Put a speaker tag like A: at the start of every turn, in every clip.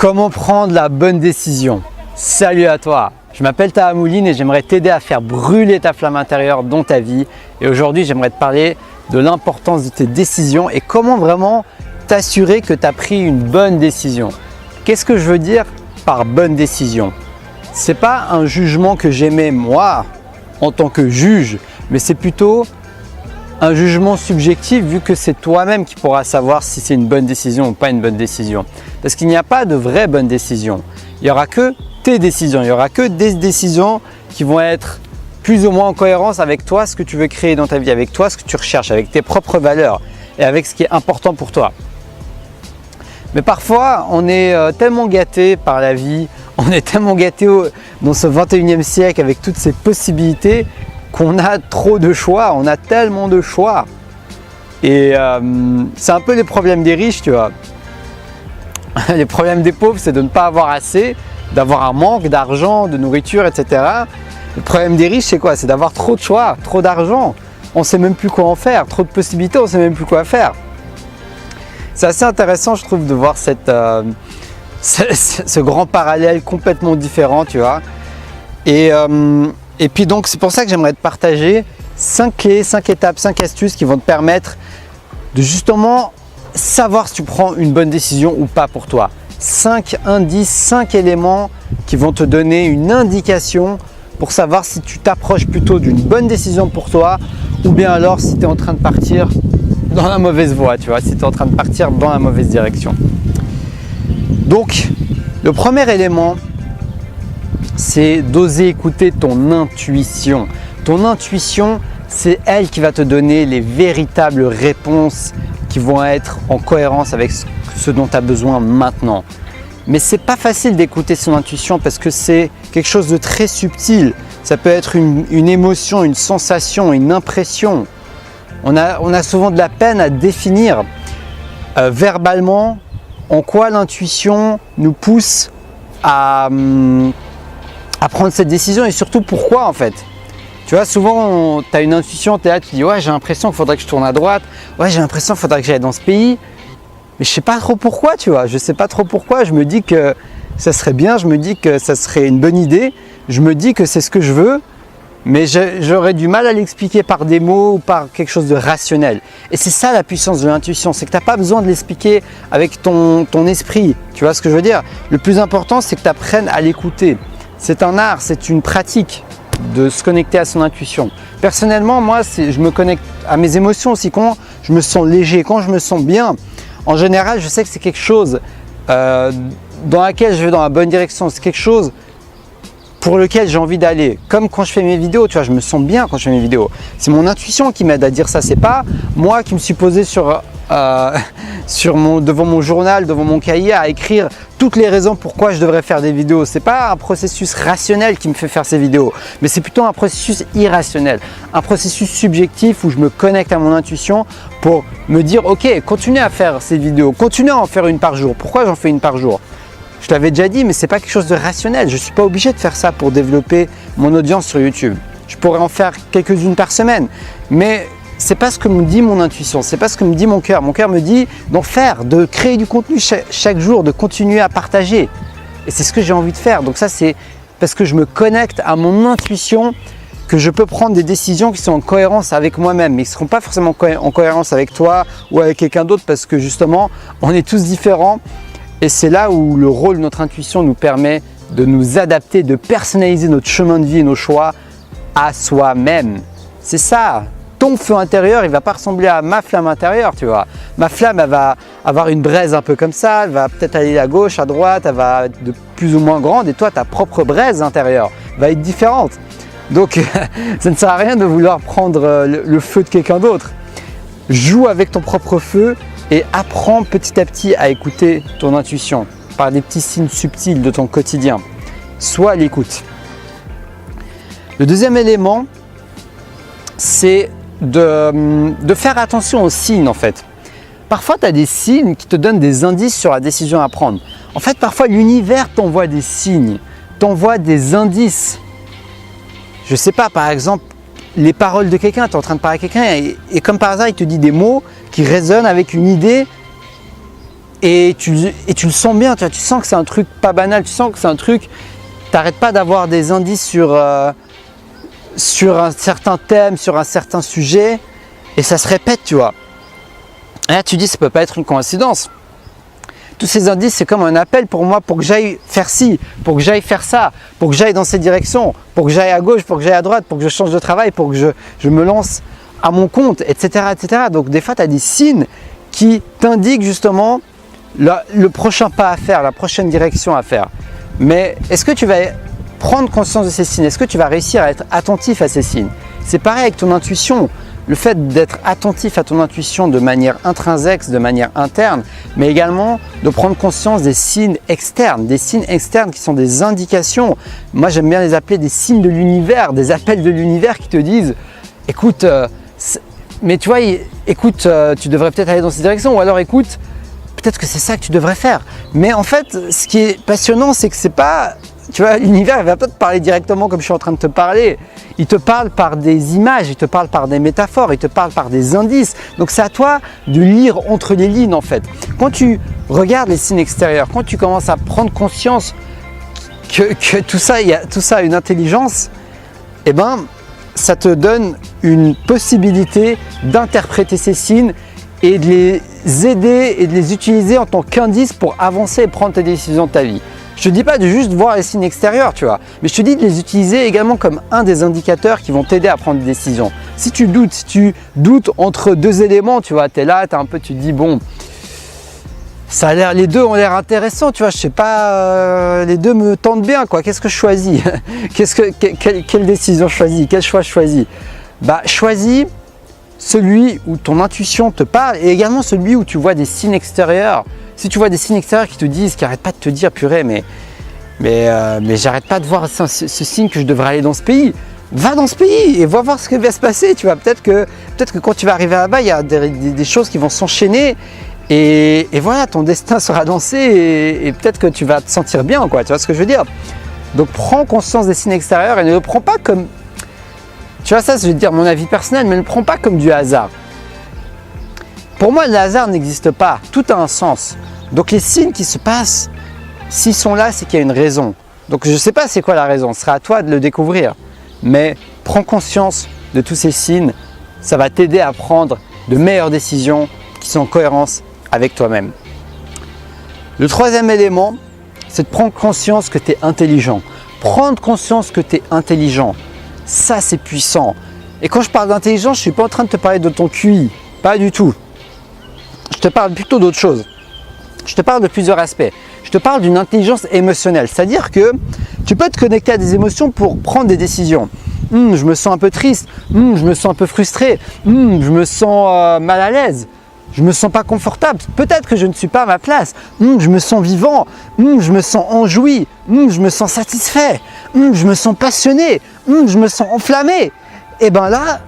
A: Comment prendre la bonne décision? Salut à toi, je m'appelle Taha Mouline et j'aimerais t'aider à faire brûler ta flamme intérieure dans ta vie. Et aujourd'hui, j'aimerais te parler de l'importance de tes décisions et comment vraiment t'assurer que tu as pris une bonne décision. Qu'est-ce que je veux dire par bonne décision? Ce n'est pas un jugement que j'émets moi en tant que juge, mais c'est plutôt un jugement subjectif vu que c'est toi-même qui pourras savoir si c'est une bonne décision ou pas une bonne décision. Parce qu'il n'y a pas de vraie bonne décision. Il n'y aura que tes décisions, il n'y aura que des décisions qui vont être plus ou moins en cohérence avec toi, ce que tu veux créer dans ta vie, avec toi, ce que tu recherches, avec tes propres valeurs et avec ce qui est important pour toi. Mais parfois, on est tellement gâté par la vie, on est tellement gâté dans ce 21e siècle avec toutes ces possibilités qu'on a trop de choix, on a tellement de choix. Et c'est un peu les problèmes des riches, tu vois. Les problèmes des pauvres, c'est de ne pas avoir assez, d'avoir un manque d'argent, de nourriture, etc. Le problème des riches, c'est quoi? C'est d'avoir trop de choix, trop d'argent. On ne sait même plus quoi en faire, trop de possibilités, on ne sait même plus quoi faire. C'est assez intéressant, je trouve, de voir ce grand parallèle complètement différent, tu vois. Et puis donc, c'est pour ça que j'aimerais te partager 5 clés, 5 étapes, 5 astuces qui vont te permettre de justement savoir si tu prends une bonne décision ou pas pour toi. 5 indices, 5 éléments qui vont te donner une indication pour savoir si tu t'approches plutôt d'une bonne décision pour toi ou bien alors si tu es en train de partir dans la mauvaise voie, tu vois, si tu es en train de partir dans la mauvaise direction. Donc, le premier élément, c'est d'oser écouter ton intuition. Ton intuition, c'est elle qui va te donner les véritables réponses qui vont être en cohérence avec ce dont tu as besoin maintenant. Mais c'est pas facile d'écouter son intuition parce que c'est quelque chose de très subtil. Ça peut être une émotion, une sensation, une impression. On a souvent de la peine à définir verbalement en quoi l'intuition nous pousse à prendre cette décision et surtout pourquoi en fait. Tu vois, souvent tu as une intuition, tu es là, tu dis ouais, j'ai l'impression qu'il faudrait que je tourne à droite, ouais, j'ai l'impression qu'il faudrait que j'aille dans ce pays, mais je sais pas trop pourquoi, tu vois, je sais pas trop pourquoi, je me dis que ça serait bien, je me dis que ça serait une bonne idée, je me dis que c'est ce que je veux, mais j'aurais du mal à l'expliquer par des mots ou par quelque chose de rationnel. Et c'est ça la puissance de l'intuition, c'est que tu n'as pas besoin de l'expliquer avec ton esprit, tu vois ce que je veux dire? Le plus important, c'est que tu apprennes à l'écouter. C'est un art, c'est une pratique de se connecter à son intuition. Personnellement, moi, je me connecte à mes émotions aussi. Quand je me sens léger, quand je me sens bien, en général, je sais que c'est quelque chose dans laquelle je vais dans la bonne direction. C'est quelque chose pour lequel j'ai envie d'aller. Comme quand je fais mes vidéos, tu vois, je me sens bien quand je fais mes vidéos. C'est mon intuition qui m'aide à dire ça. C'est pas moi qui me suis posé devant mon journal, devant mon cahier à écrire toutes les raisons pourquoi je devrais faire des vidéos. C'est pas un processus rationnel qui me fait faire ces vidéos, mais c'est plutôt un processus irrationnel, un processus subjectif où je me connecte à mon intuition pour me dire ok, continuez à faire ces vidéos, continuez à en faire une par jour. Pourquoi j'en fais une par jour? Je t'avais déjà dit, mais c'est pas quelque chose de rationnel. Je suis pas obligé de faire ça pour développer mon audience sur YouTube. Je pourrais en faire quelques-unes par semaine, mais c'est pas ce que me dit mon intuition, c'est pas ce que me dit mon cœur. Mon cœur me dit d'en faire, de créer du contenu chaque jour, de continuer à partager. Et c'est ce que j'ai envie de faire. Donc ça, c'est parce que je me connecte à mon intuition que je peux prendre des décisions qui sont en cohérence avec moi-même, mais qui ne seront pas forcément en cohérence avec toi ou avec quelqu'un d'autre parce que justement, on est tous différents. Et c'est là où le rôle de notre intuition nous permet de nous adapter, de personnaliser notre chemin de vie et nos choix à soi-même. C'est ça. Ton feu intérieur, il ne va pas ressembler à ma flamme intérieure, tu vois. Ma flamme, elle va avoir une braise un peu comme ça, elle va peut-être aller à gauche, à droite, elle va être de plus ou moins grande et toi, ta propre braise intérieure va être différente. Donc, ça ne sert à rien de vouloir prendre le feu de quelqu'un d'autre. Joue avec ton propre feu et apprends petit à petit à écouter ton intuition par des petits signes subtils de ton quotidien. Sois à l'écoute. Le deuxième élément, c'est de faire attention aux signes en fait. Parfois, tu as des signes qui te donnent des indices sur la décision à prendre. En fait, parfois, l'univers t'envoie des signes, t'envoie des indices. Je sais pas, par exemple, les paroles de quelqu'un, tu es en train de parler à quelqu'un et comme par hasard, il te dit des mots qui résonnent avec une idée et tu le sens bien, tu vois, tu sens que c'est un truc pas banal, tu sens que c'est un truc, t'arrêtes pas d'avoir des indices sur un certain thème, sur un certain sujet, et ça se répète, tu vois. Et là tu dis ça peut pas être une coïncidence. Tous ces indices, c'est comme un appel pour moi pour que j'aille faire ci, pour que j'aille faire ça, pour que j'aille dans cette direction, pour que j'aille à gauche, pour que j'aille à droite, pour que je change de travail, pour que je me lance à mon compte, etc. etc. Donc des fois, tu as des signes qui t'indiquent justement le prochain pas à faire, la prochaine direction à faire. Mais est-ce que tu vas prendre conscience de ces signes? Est-ce que tu vas réussir à être attentif à ces signes? C'est pareil avec ton intuition. Le fait d'être attentif à ton intuition de manière intrinsèque, de manière interne, mais également de prendre conscience des signes externes qui sont des indications. Moi, j'aime bien les appeler des signes de l'univers, des appels de l'univers qui te disent « Écoute, mais tu vois, écoute, tu devrais peut-être aller dans cette direction » ou alors « Écoute, peut-être que c'est ça que tu devrais faire ». Mais en fait, ce qui est passionnant, c'est que c'est pas… Tu vois, l'univers, il ne va pas te parler directement comme je suis en train de te parler. Il te parle par des images, il te parle par des métaphores, il te parle par des indices. Donc c'est à toi de lire entre les lignes en fait. Quand tu regardes les signes extérieurs, quand tu commences à prendre conscience que tout ça a une intelligence, eh ben, ça te donne une possibilité d'interpréter ces signes et de les aider et de les utiliser en tant qu'indice pour avancer et prendre tes décisions de ta vie. Je te dis pas de juste voir les signes extérieurs, tu vois, mais je te dis de les utiliser également comme un des indicateurs qui vont t'aider à prendre des décisions. Si tu doutes entre deux éléments, tu vois, tu es là, tu te dis bon, ça a l'air, les deux ont l'air intéressants, tu vois, je sais pas, les deux me tentent bien, quoi. Qu'est-ce que je choisis? Quelle décision je choisis? Quel choix je choisis? Bah, choisis celui où ton intuition te parle et également celui où tu vois des signes extérieurs. Si tu vois des signes extérieurs qui te disent, qui n'arrêtent pas de te dire purée, mais j'arrête pas de voir ce signe que je devrais aller dans ce pays. Va dans ce pays et va voir ce qui va se passer. Tu vois, peut-être que quand tu vas arriver là-bas, il y a des choses qui vont s'enchaîner et voilà, ton destin sera dansé et peut-être que tu vas te sentir bien, quoi. Tu vois ce que je veux dire? Donc prends conscience des signes extérieurs et ne le prends pas comme… Tu vois, ça, je vais te dire mon avis personnel, mais ne le prends pas comme du hasard. Pour moi, le hasard n'existe pas. Tout a un sens. Donc les signes qui se passent, s'ils sont là, c'est qu'il y a une raison. Donc je ne sais pas c'est quoi la raison, ce sera à toi de le découvrir. Mais prends conscience de tous ces signes, ça va t'aider à prendre de meilleures décisions qui sont en cohérence avec toi-même. Le troisième élément, c'est de prendre conscience que tu es intelligent. Prendre conscience que tu es intelligent, ça c'est puissant. Et quand je parle d'intelligence, je ne suis pas en train de te parler de ton QI, pas du tout. Je te parle plutôt d'autre chose. Je te parle de plusieurs aspects. Je te parle d'une intelligence émotionnelle, c'est-à-dire que tu peux te connecter à des émotions pour prendre des décisions. Je me sens un peu triste, je me sens un peu frustré, je me sens mal à l'aise, je me sens pas confortable, peut-être que je ne suis pas à ma place, je me sens vivant, je me sens enjoui, je me sens satisfait, je me sens passionné, je me sens enflammé. Et bien là,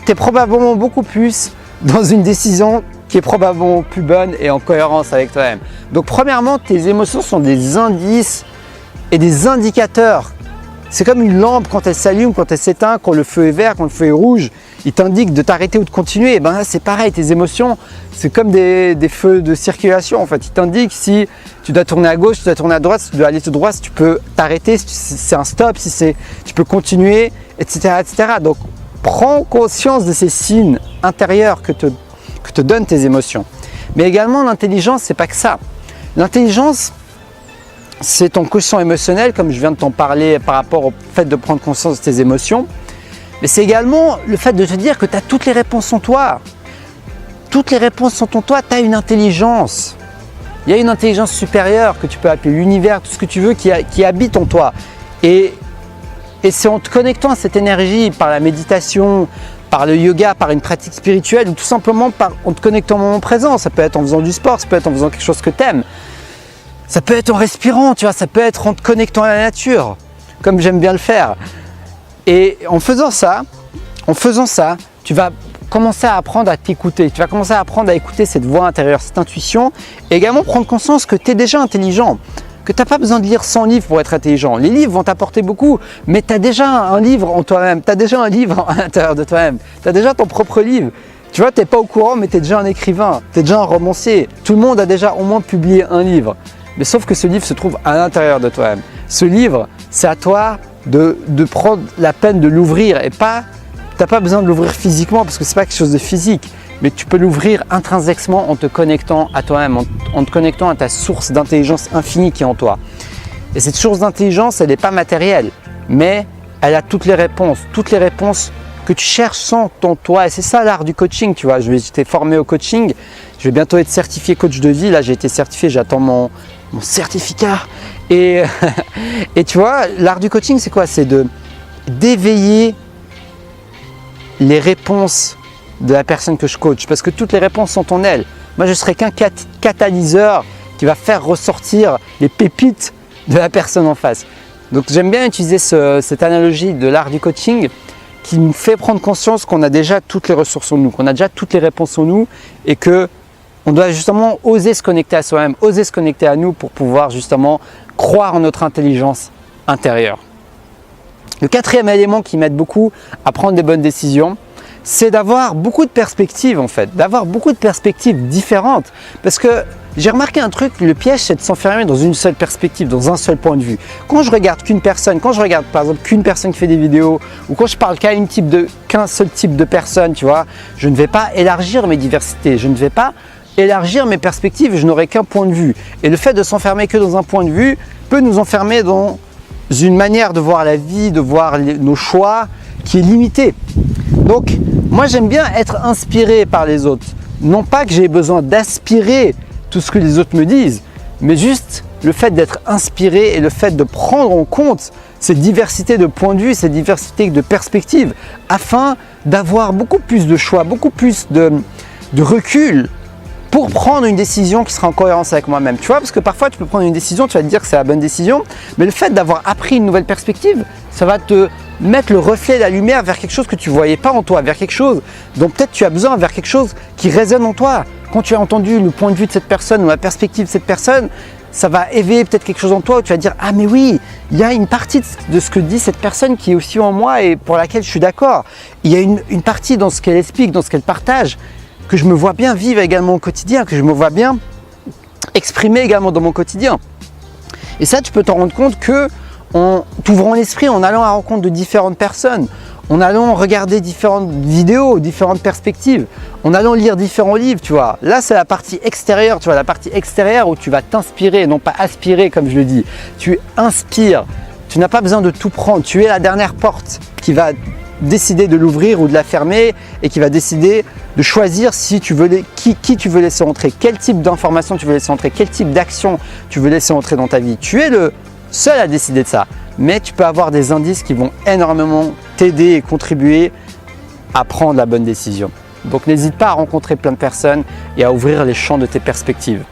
A: tu es probablement beaucoup plus dans une décision qui est probablement plus bonne et en cohérence avec toi-même. Donc premièrement, tes émotions sont des indices et des indicateurs. C'est comme une lampe quand elle s'allume, quand elle s'éteint, quand le feu est vert, quand le feu est rouge, il t'indique de t'arrêter ou de continuer. Et ben là c'est pareil, tes émotions, c'est comme des feux de circulation en fait. Il t'indique si tu dois tourner à gauche, si tu dois tourner à droite, si tu dois aller tout droit, si tu peux t'arrêter, si c'est un stop, si tu peux continuer, etc., etc. Donc prends conscience de ces signes intérieurs que te donnent tes émotions. Mais également l'intelligence, c'est pas que ça. L'intelligence, c'est ton quotient émotionnel, comme je viens de t'en parler par rapport au fait de prendre conscience de tes émotions. Mais c'est également le fait de te dire que tu as toutes les réponses en toi. Toutes les réponses sont en toi, tu as une intelligence. Il y a une intelligence supérieure que tu peux appeler l'univers, tout ce que tu veux, qui habite en toi. Et c'est en te connectant à cette énergie par la méditation, par le yoga, par une pratique spirituelle ou tout simplement en te connectant au moment présent. Ça peut être en faisant du sport, ça peut être en faisant quelque chose que tu aimes. Ça peut être en respirant, tu vois, ça peut être en te connectant à la nature, comme j'aime bien le faire. Et en faisant ça, tu vas commencer à apprendre à t'écouter. Tu vas commencer à apprendre à écouter cette voix intérieure, cette intuition, et également prendre conscience que tu es déjà intelligent, que tu n'as pas besoin de lire 100 livres pour être intelligent. Les livres vont t'apporter beaucoup, mais tu as déjà un livre en toi-même, tu as déjà un livre à l'intérieur de toi-même, tu as déjà ton propre livre. Tu vois, tu n'es pas au courant, mais tu es déjà un écrivain, tu es déjà un romancier. Tout le monde a déjà au moins publié un livre. Mais sauf que ce livre se trouve à l'intérieur de toi-même. Ce livre, c'est à toi de prendre la peine de l'ouvrir et pas, tu n'as pas besoin de l'ouvrir physiquement parce que ce n'est pas quelque chose de physique, mais tu peux l'ouvrir intrinsèquement en te connectant à toi-même, en te connectant à ta source d'intelligence infinie qui est en toi. Et cette source d'intelligence, elle n'est pas matérielle, mais elle a toutes les réponses que tu cherches sont en toi. Et c'est ça l'art du coaching, tu vois. J'étais formé au coaching, je vais bientôt être certifié coach de vie. Là, j'ai été certifié, j'attends mon certificat. Et, et tu vois, l'art du coaching, c'est quoi? C'est d'éveiller les réponses de la personne que je coach, parce que toutes les réponses sont en elle. Moi, je serai qu'un catalyseur qui va faire ressortir les pépites de la personne en face. Donc, j'aime bien utiliser cette analogie de l'art du coaching qui nous fait prendre conscience qu'on a déjà toutes les ressources en nous, qu'on a déjà toutes les réponses en nous et que on doit justement oser se connecter à soi-même, oser se connecter à nous pour pouvoir justement croire en notre intelligence intérieure. Le quatrième élément qui m'aide beaucoup à prendre des bonnes décisions, c'est d'avoir beaucoup de perspectives en fait, d'avoir beaucoup de perspectives différentes. Parce que j'ai remarqué un truc, le piège c'est de s'enfermer dans une seule perspective, dans un seul point de vue. Quand je regarde qu'une personne, quand je regarde par exemple qu'une personne qui fait des vidéos ou quand je parle qu'un seul type de personne, tu vois, je ne vais pas élargir mes diversités, je ne vais pas élargir mes perspectives, je n'aurai qu'un point de vue. Et le fait de s'enfermer que dans un point de vue peut nous enfermer dans une manière de voir la vie, de voir nos choix qui est limitée. Donc, moi j'aime bien être inspiré par les autres. Non pas que j'ai besoin d'aspirer tout ce que les autres me disent, mais juste le fait d'être inspiré et le fait de prendre en compte cette diversité de points de vue, cette diversité de perspectives, afin d'avoir beaucoup plus de choix, beaucoup plus de recul pour prendre une décision qui sera en cohérence avec moi-même. Tu vois, parce que parfois tu peux prendre une décision, tu vas te dire que c'est la bonne décision, mais le fait d'avoir appris une nouvelle perspective, ça va te mettre le reflet, la lumière vers quelque chose que tu ne voyais pas en toi, vers quelque chose dont peut-être tu as besoin, vers quelque chose qui résonne en toi. Quand tu as entendu le point de vue de cette personne ou la perspective de cette personne, ça va éveiller peut-être quelque chose en toi où tu vas dire « Ah mais oui, il y a une partie de ce que dit cette personne qui est aussi en moi et pour laquelle je suis d'accord. Il y a une partie dans ce qu'elle explique, dans ce qu'elle partage, que je me vois bien vivre également au quotidien, que je me vois bien exprimer également dans mon quotidien. » Et ça, tu peux t'en rendre compte que en t'ouvrant l'esprit, en allant à la rencontre de différentes personnes, en allant regarder différentes vidéos, différentes perspectives, en allant lire différents livres, tu vois. Là, c'est la partie extérieure, tu vois, la partie extérieure où tu vas t'inspirer, non pas aspirer comme je le dis. Tu inspires, tu n'as pas besoin de tout prendre, tu es la dernière porte qui va décider de l'ouvrir ou de la fermer et qui va décider de choisir si tu veux qui tu veux laisser entrer, quel type d'information tu veux laisser entrer, quel type d'action tu veux laisser entrer dans ta vie. Tu es le seul à décider de ça, mais tu peux avoir des indices qui vont énormément t'aider et contribuer à prendre la bonne décision. Donc n'hésite pas à rencontrer plein de personnes et à ouvrir les champs de tes perspectives.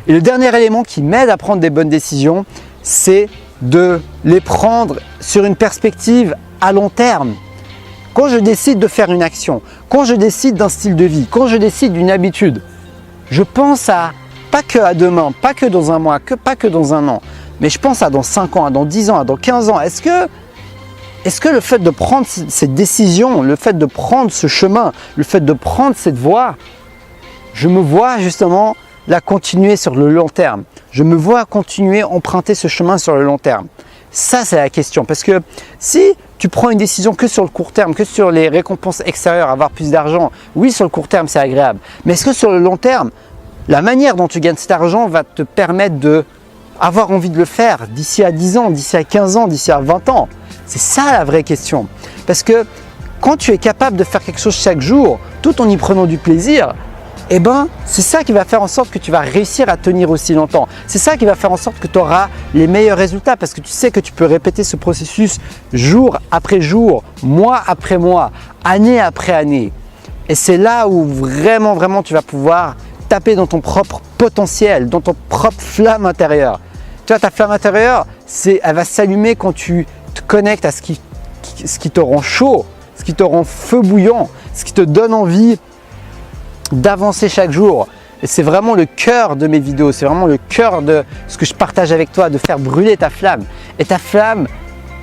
A: Et le dernier élément qui m'aide à prendre des bonnes décisions, c'est de les prendre sur une perspective à long terme. Quand je décide de faire une action, quand je décide d'un style de vie, quand je décide d'une habitude, je pense pas que à demain, pas que dans un mois, pas que dans un an, mais je pense à dans 5 ans, à dans 10 ans, à dans 15 ans. Est-ce que le fait de prendre cette décision, le fait de prendre ce chemin, le fait de prendre cette voie, je me vois justement la continuer sur le long terme. Je me vois continuer à emprunter ce chemin sur le long terme. Ça, c'est la question. Parce que si tu prends une décision que sur le court terme, que sur les récompenses extérieures, avoir plus d'argent, oui, sur le court terme, c'est agréable. Mais est-ce que sur le long terme, la manière dont tu gagnes cet argent va te permettre d'avoir envie de le faire d'ici à 10 ans, d'ici à 15 ans, d'ici à 20 ans? C'est ça la vraie question. Parce que quand tu es capable de faire quelque chose chaque jour, tout en y prenant du plaisir, eh ben, c'est ça qui va faire en sorte que tu vas réussir à tenir aussi longtemps. C'est ça qui va faire en sorte que tu auras les meilleurs résultats parce que tu sais que tu peux répéter ce processus jour après jour, mois après mois, année après année. Et c'est là où vraiment, vraiment tu vas pouvoir taper dans ton propre potentiel, dans ton propre flamme intérieure. Tu vois, ta flamme intérieure, elle va s'allumer quand tu te connectes à ce qui te rend chaud, ce qui te rend feu bouillant, ce qui te donne envie d'avancer chaque jour. Et c'est vraiment le cœur de mes vidéos, c'est vraiment le cœur de ce que je partage avec toi, de faire brûler ta flamme. Et ta flamme,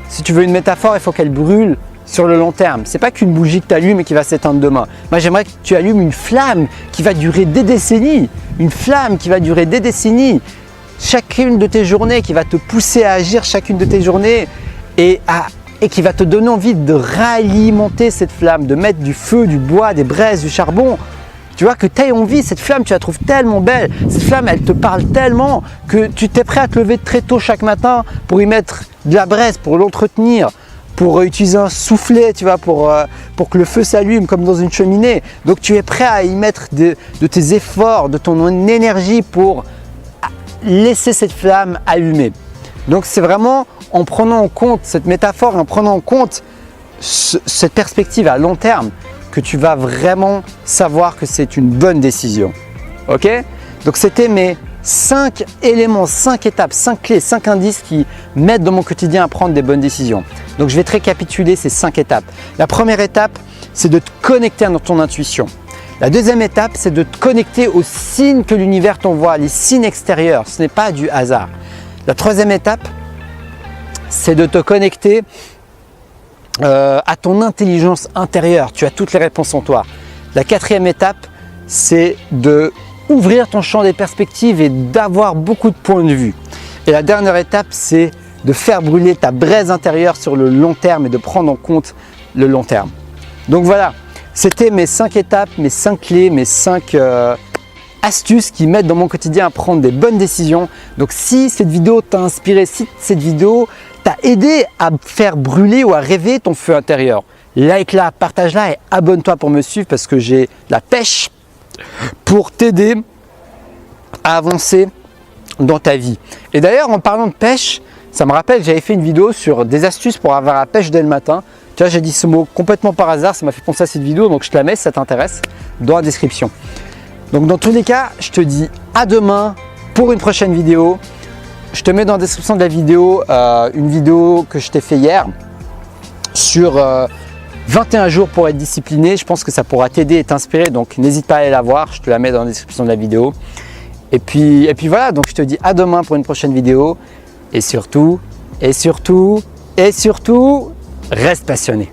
A: si tu veux une métaphore, il faut qu'elle brûle sur le long terme. C'est pas qu'une bougie que tu allumes et qui va s'éteindre demain. Moi, j'aimerais que tu allumes une flamme qui va durer des décennies. Une flamme qui va durer des décennies. Chacune de tes journées qui va te pousser à agir chacune de tes journées et qui va te donner envie de réalimenter cette flamme, de mettre du feu, du bois, des braises, du charbon. Tu vois, que tu aies envie, cette flamme, tu la trouves tellement belle. Cette flamme, elle te parle tellement que tu t'es prêt à te lever très tôt chaque matin pour y mettre de la braise, pour l'entretenir, pour utiliser un soufflet, tu vois, pour que le feu s'allume comme dans une cheminée. Donc tu es prêt à y mettre de tes efforts, de ton énergie pour laisser cette flamme allumer. Donc c'est vraiment en prenant en compte cette métaphore, en prenant en compte cette perspective à long terme que tu vas vraiment savoir que c'est une bonne décision. Ok? Donc c'était mes 5 éléments, 5 étapes, 5 clés, 5 indices qui m'aident dans mon quotidien à prendre des bonnes décisions. Donc je vais te récapituler ces 5 étapes. La première étape, c'est de te connecter à ton intuition. La deuxième étape, c'est de te connecter aux signes que l'univers t'envoie, les signes extérieurs. Ce n'est pas du hasard. La troisième étape, c'est de te connecter à ton intelligence intérieure. Tu as toutes les réponses en toi. La quatrième étape, c'est de ouvrir ton champ des perspectives et d'avoir beaucoup de points de vue. Et la dernière étape, c'est de faire brûler ta braise intérieure sur le long terme et de prendre en compte le long terme. Donc voilà, c'était mes 5 étapes, mes 5 clés, mes 5 astuces qui m'aident dans mon quotidien à prendre des bonnes décisions. Donc si cette vidéo t'a inspiré, si cette vidéo t'a aidé à faire brûler ou à rêver ton feu intérieur, like-la, partage-la et abonne-toi pour me suivre parce que j'ai la pêche pour t'aider à avancer dans ta vie. Et d'ailleurs, en parlant de pêche, ça me rappelle que j'avais fait une vidéo sur des astuces pour avoir la pêche dès le matin. Tu vois, j'ai dit ce mot complètement par hasard, ça m'a fait penser à cette vidéo, donc je te la mets si ça t'intéresse dans la description. Donc dans tous les cas, je te dis à demain pour une prochaine vidéo. Je te mets dans la description de la vidéo une vidéo que je t'ai fait hier sur 21 jours pour être discipliné. Je pense que ça pourra t'aider et t'inspirer, donc n'hésite pas à aller la voir, je te la mets dans la description de la vidéo. Et puis voilà, donc je te dis à demain pour une prochaine vidéo. Et surtout, reste passionné.